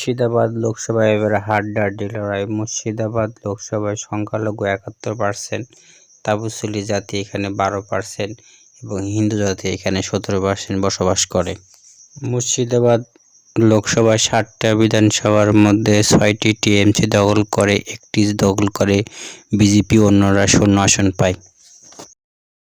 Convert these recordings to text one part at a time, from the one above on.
মুর্শিদাবাদ লোকসভায় এবারে হাড্ডাহাড্ডি লড়াই। মুর্শিদাবাদ লোকসভায় সংখ্যালঘু ৭১%, তফসিলি জাতি এখানে 12% এবং হিন্দু জাতি এখানে 17% বসবাস করে। মুর্শিদাবাদ লোকসভায় 60টা বিধানসভার মধ্যে 6টি টিএমসি দখল করে, 1টি দখল করে বিজেপি, অন্যরা 0 আসন পায়।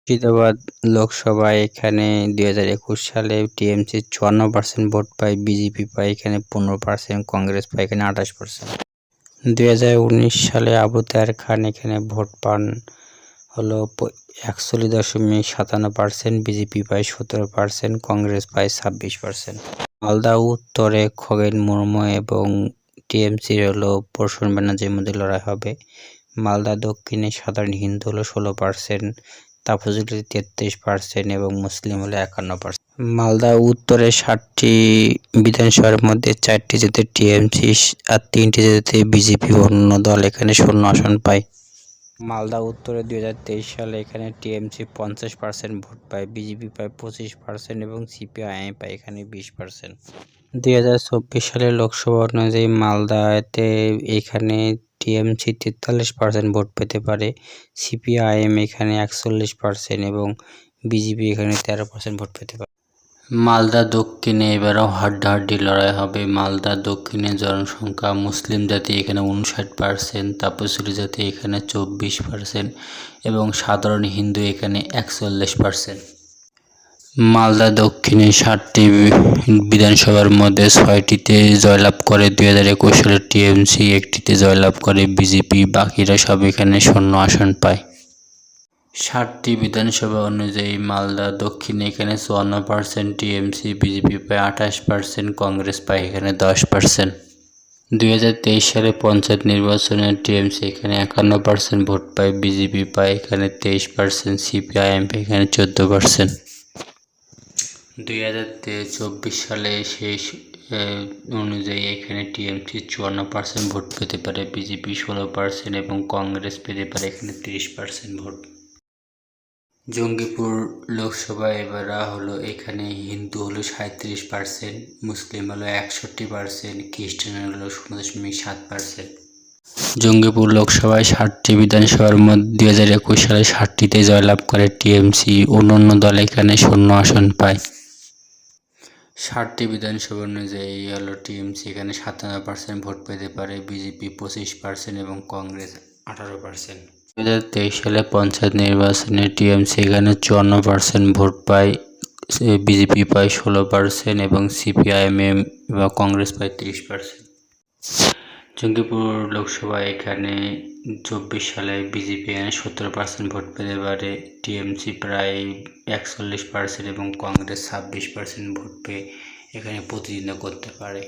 মুর্শিদাবাদ লোকসভায় এখানে 2021 সালে টিএমসি 54% ভোট পায়, বিজেপি পায় এখানে 15%, কংগ্রেস পায় এখানে 28%। 2019 সালে আবু তাহের খান এখানে ভোট পান হলো 41.57%, বিজেপি পায় 17%, কংগ্রেস পায় 26%। মালদা উত্তরে খগেন মুর্মু এবং টিএমসির হলো প্রসূন ব্যানার্জির মধ্যে লড়াই হবে। মালদা দক্ষিণে সাধারণ হিন্দু হলো 16%, তফসিলি 33% এবং মুসলিম হলো 51%। মালদা উত্তরে 60টি বিধানসভার মধ্যে 4টি জেতে টিএমসি আর 3টি জেতে বিজেপি, অন্য দল এখানে 0 আসন পায়। মালদা উত্তরে 2023 সালে এখানে টিএমসি 50% ভোট পায়, বিজেপি পায় 25% এবং সিপিআইএম পায় এখানে 20%। 2024 সালের লোকসভা অনুযায়ী মালদাতে এখানে টিএমসি 43% ভোট পেতে পারে, সিপিআইএম এখানে 41% এবং বিজেপি এখানে 13% ভোট পেতে পারে। মালদা দক্ষিণে এবারও হাড্ডাহাড্ডি লড়াই হবে। মালদা দক্ষিণে জনসংখ্যা মুসলিম জাতি এখানে 59%, তফসিলি জাতি এখানে 24% এবং সাধারণ হিন্দু এখানে 41%। মালদা দক্ষিণে 60টি বিধানসভার মধ্যে 6টিতে জয়লাভ করে 2021 সালে টিএমসি, 1টিতে জয়লাভ করে বিজেপি, বাকিরা সব এখানে 0 আসন পায়। 60টি বিধানসভা অনুযায়ী মালদা দক্ষিণে এখানে 54% টিএমসি, বিজেপি পায় 28%, কংগ্রেস পায় এখানে 10%। 2023 সালে পঞ্চায়েত নির্বাচনে টিএমসি এখানে 51% ভোট পায়, বিজেপি পায় এখানে 23%, সিপিআইএম পায় এখানে 14%। 2024 সালে শেষ অনুযায়ী এখানে টিএমসি 54% ভোট পেতে পারে, বিজেপি 16% এবং কংগ্রেস পেতে পারে এখানে 30% ভোট। জঙ্গিপুর লোকসভা এবার হলো এখানে হিন্দু হলো 37%, মুসলিম হলো 61%, খ্রিস্টান হলো 0.7%। জঙ্গিপুর লোকসভায় 60টি বিধানসভার মধ্যে 2021 সালে 60টিতে জয়লাভ করে টিএমসি, অন্যান্য দল এখানে 0 আসন পায়। 60টি বিধানসভা অনুযায়ী হলো টিএমসি এখানে 57% ভোট পেতে পারে, বিজেপি 25% এবং কংগ্রেস 18%। 2023 সালে পঞ্চায়েত নির্বাচনে টিএমসি এখানে 54% ভোট পায়, বিজেপি পায় 16% এবং সিপিআইএম বা কংগ্রেস পায় 30%। জঙ্গিপুর লোকসভা এখানে 24 সালে বিজেপি এখানে 17% ভোট পেতে পারে, টিএমসি প্রায় 41% এবং কংগ্রেস 26% ভোট পেয়ে এখানে প্রতিদ্বন্দ্বিতা করতে পারে।